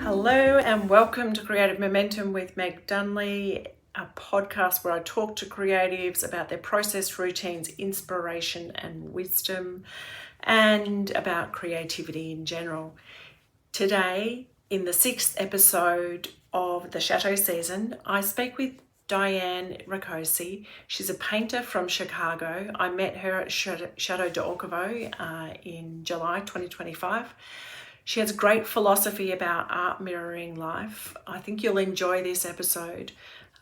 Hello and welcome to Creative Momentum with Meg Dunley, a podcast where I talk to creatives about their process, routines, inspiration and wisdom, and about creativity in general. Today, in the 6th episode of the Chateau season, I speak with Diane Rakocy. She's a painter from Chicago. I met her at Chateau in July 2025. She has great philosophy about art mirroring life. I think you'll enjoy this episode.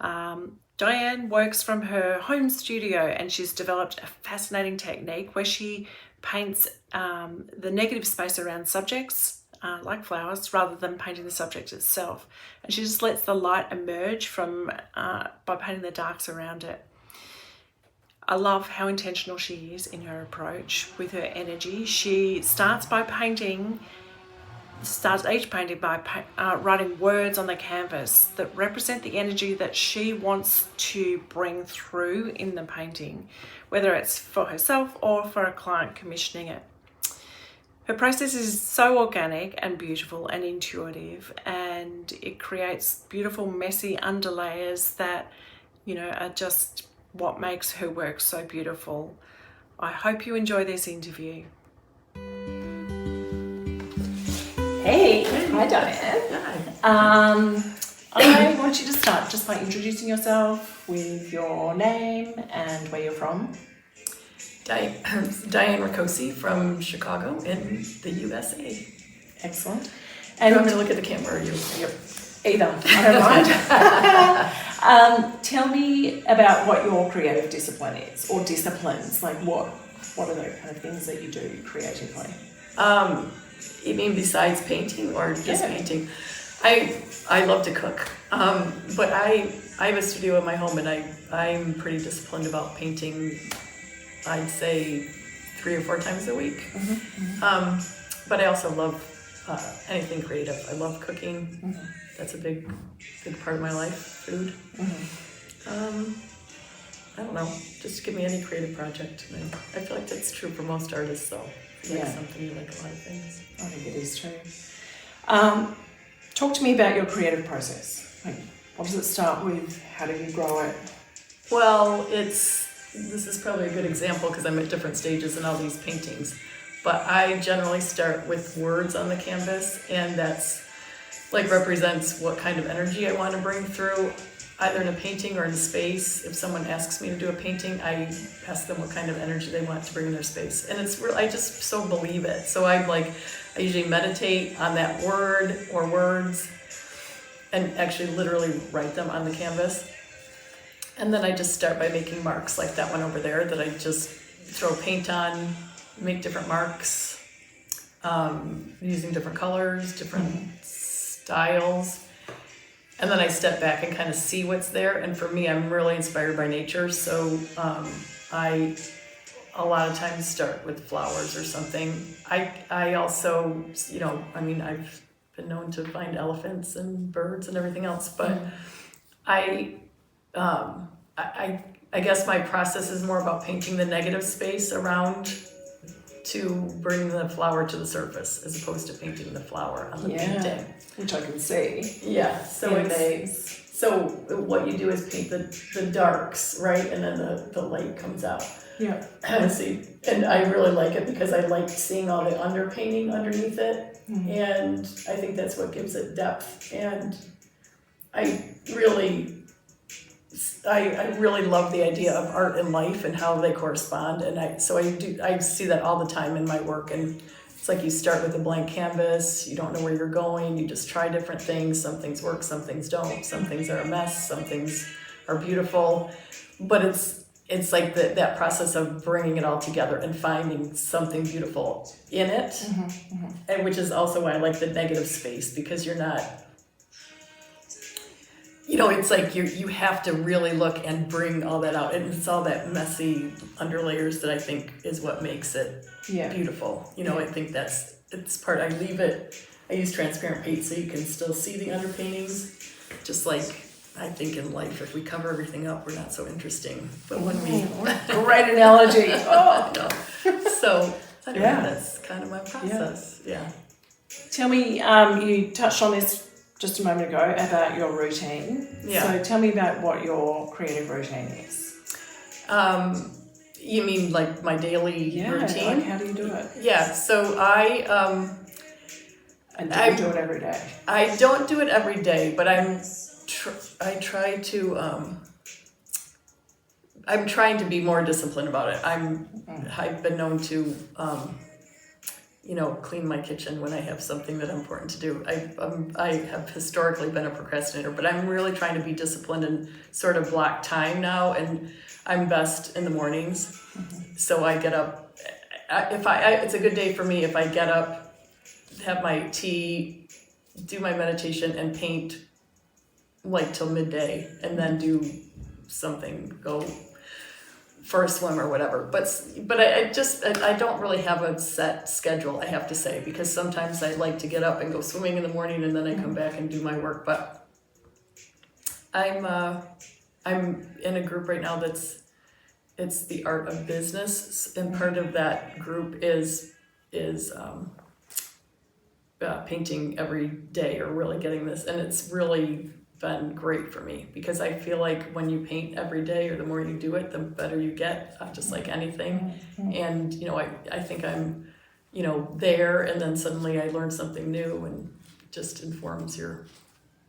Diane works from her home studio and she's developed a fascinating technique where she paints the negative space around subjects, like flowers, rather than painting the subject itself. And she just lets the light emerge from by painting the darks around it. I love how intentional she is in her approach with her energy. She starts each painting by writing words on the canvas that represent the energy that she wants to bring through in the painting, whether it's for herself or for a client commissioning it. Her process is so organic and beautiful and intuitive, and it creates beautiful, messy underlayers that, are just what makes her work so beautiful. I hope you enjoy this interview. Hey, hi Diane. I want you to start just by introducing yourself with your name and where you're from. Diane Rakocy from Chicago in the USA. Excellent. And I'm going to look at the camera. Or you? Either. I don't mind. Tell me about what your creative discipline is, or disciplines. Like what are the kind of things that you do creatively? You mean besides painting or just painting? I love to cook, but I have a studio in my home, and I'm pretty disciplined about painting. I'd say 3 or 4 times a week. Mm-hmm. But I also love anything creative. I love cooking. Mm-hmm. That's a big part of my life. Food. Mm-hmm. I don't know. Just give me any creative project. And I feel like that's true for most artists, though. Like something you like a lot of things. I think it is true. Talk to me about your creative process. Like, what does it start with? How do you grow it? Well, this is probably a good example because I'm at different stages in all these paintings. But I generally start with words on the canvas, and that's represents what kind of energy I want to bring through, either in a painting or in a space. If someone asks me to do a painting, I ask them what kind of energy they want to bring in their space. And it's real, I just so believe it. So I usually meditate on that word or words and actually literally write them on the canvas. And then I just start by making marks like that one over there that I just throw paint on, make different marks, using different colors, different styles. And then I step back and kind of see what's there. And for me, I'm really inspired by nature. So I a lot of times start with flowers or something. I also, I've been known to find elephants and birds and everything else. But I guess my process is more about painting the negative space around to bring the flower to the surface, as opposed to painting the flower on the painting. Which I can see. Yeah, so what you do is paint the darks, right? And then the light comes out. Yeah. And I really like it because I like seeing all the underpainting underneath it. Mm-hmm. And I think that's what gives it depth. And I really love the idea of art and life and how they correspond, and I see that all the time in my work. And it's like you start with a blank canvas, you don't know where you're going, you just try different things. Some things work, some things don't, some things are a mess, some things are beautiful, but it's like that process of bringing it all together and finding something beautiful in it. And which is also why I like the negative space, because you're not, it's like you have to really look and bring all that out. And it's all that messy underlayers that I think is what makes it beautiful. I think it's part, I use transparent paint so you can still see the underpaintings. Just like I think in life, if we cover everything up, we're not so interesting. But when we... Great analogy. Oh. So I don't know, that's kind of my process. Yeah. Tell me, you touched on this just a moment ago about your routine. Yeah. So tell me about what your creative routine is. You mean like my daily routine? Like how do you do it? Yeah, so And do you do it every day? I don't do it every day, but I try to I'm trying to be more disciplined about it. I've been known to clean my kitchen when I have something that I'm important to do. I have historically been a procrastinator, but I'm really trying to be disciplined and sort of block time now, and I'm best in the mornings. So I get up, it's a good day for me if I get up, have my tea, do my meditation, and paint like till midday, and then do something, go for a swim or whatever. But I don't really have a set schedule, I have to say, because sometimes I like to get up and go swimming in the morning, and then I come back and do my work. But I'm in a group right now it's the art of business, and part of that group is painting every day, or really getting this, and it's really been great for me, because I feel like when you paint every day, or the more you do it, the better you get, just like anything. And I think I'm there, and then suddenly I learn something new, and just informs your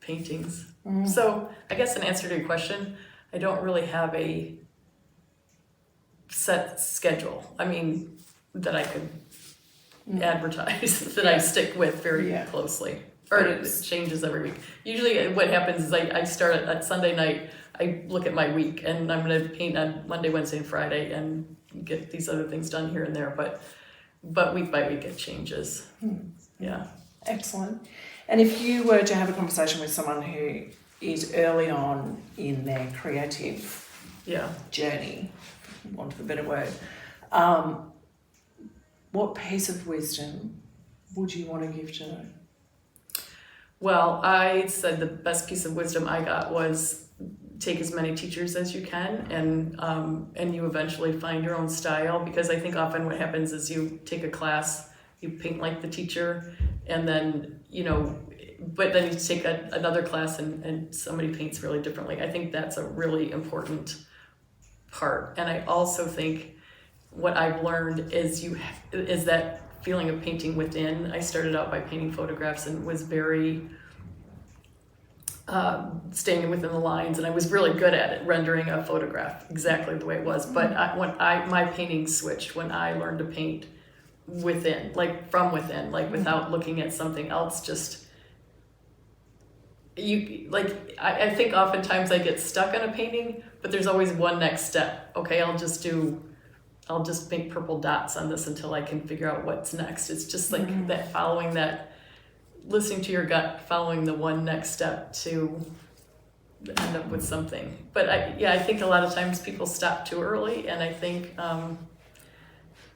paintings. So I guess in answer to your question, I don't really have a set schedule. I mean, that I could advertise that I stick with very closely. Or it changes every week. Usually what happens is I start at Sunday night, I look at my week, and I'm going to paint on Monday, Wednesday, and Friday, and get these other things done here and there. But week by week it changes. Yeah. Excellent. And if you were to have a conversation with someone who is early on in their creative journey, for want of a better word, what piece of wisdom would you want to give to them? Well, I said the best piece of wisdom I got was take as many teachers as you can, and you eventually find your own style, because I think often what happens is you take a class, you paint like the teacher, and then, but then you take another class and somebody paints really differently. I think that's a really important part. And I also think what I've learned is that feeling of painting within. I started out by painting photographs and was very staying within the lines, and I was really good at it, rendering a photograph exactly the way it was. But my painting switched when I learned to paint within, like from within, like without looking at something else. Just I think oftentimes I get stuck on a painting, but there's always one next step. Okay, I'll just make purple dots on this until I can figure out what's next. It's just like that, listening to your gut, following the one next step to end up with something. But I think a lot of times people stop too early, and I think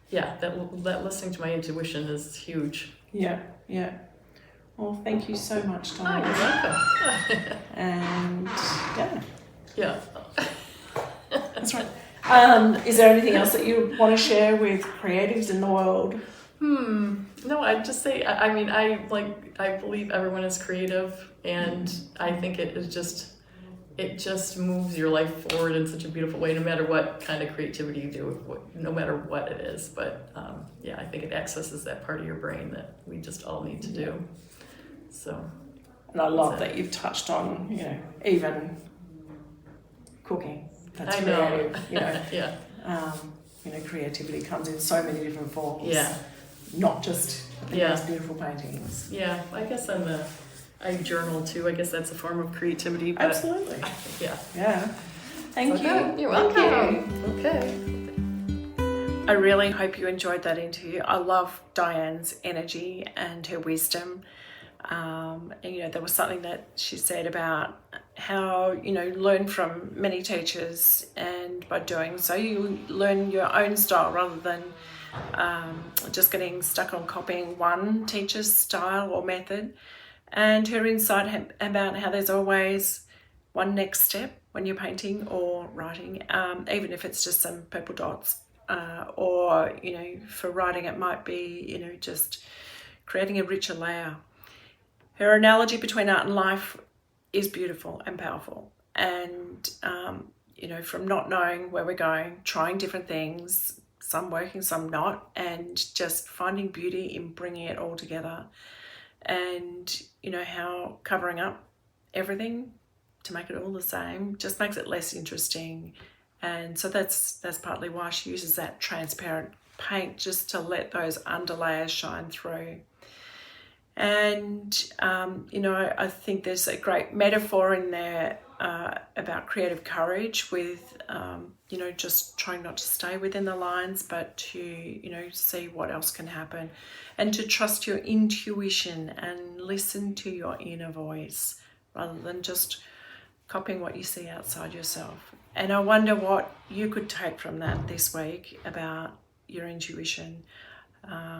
that listening to my intuition is huge. Yeah. Well, thank you so much, Diane. Oh, you're welcome. And yeah. That's right. Is there anything else that you want to share with creatives in the world? No, I'd just say, I believe everyone is creative, and I think it just moves your life forward in such a beautiful way, no matter what kind of creativity you do, no matter what it is. But I think it accesses that part of your brain that we just all need to do. So, and I love that you've touched on, even cooking. That's creative, creativity comes in so many different forms. Yeah. Not just these beautiful paintings. Yeah, I guess I journal too. I guess that's a form of creativity. But absolutely. Yeah. Thank you. You're welcome. Okay. I really hope you enjoyed that interview. I love Diane's energy and her wisdom. And there was something that she said about how learn from many teachers, and by doing so you learn your own style rather than just getting stuck on copying one teacher's style or method. And her insight about how there's always one next step when you're painting or writing, even if it's just some purple dots, or for writing it might be just creating a richer layer. Her analogy between art and life is beautiful and powerful. And, from not knowing where we're going, trying different things, some working, some not, and just finding beauty in bringing it all together. And, how covering up everything to make it all the same just makes it less interesting. And so that's partly why she uses that transparent paint, just to let those underlayers shine through. And, I think there's a great metaphor in there about creative courage with, just trying not to stay within the lines, but to, see what else can happen, and to trust your intuition and listen to your inner voice rather than just copying what you see outside yourself. And I wonder what you could take from that this week about your intuition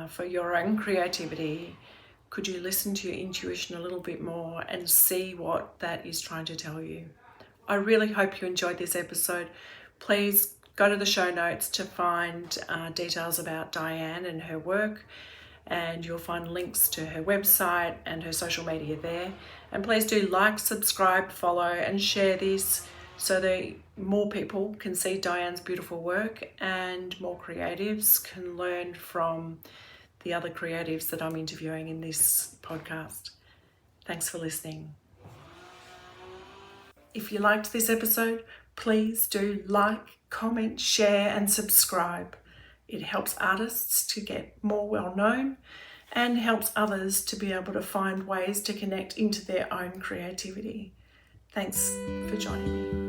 for your own creativity. Could you listen to your intuition a little bit more and see what that is trying to tell you? I really hope you enjoyed this episode. Please go to the show notes to find details about Diane and her work, and you'll find links to her website and her social media there. And please do like, subscribe, follow, and share this so that more people can see Diane's beautiful work and more creatives can learn from the other creatives that I'm interviewing in this podcast. Thanks for listening. If you liked this episode, please do like, comment, share, and subscribe. It helps artists to get more well-known and helps others to be able to find ways to connect into their own creativity. Thanks for joining me.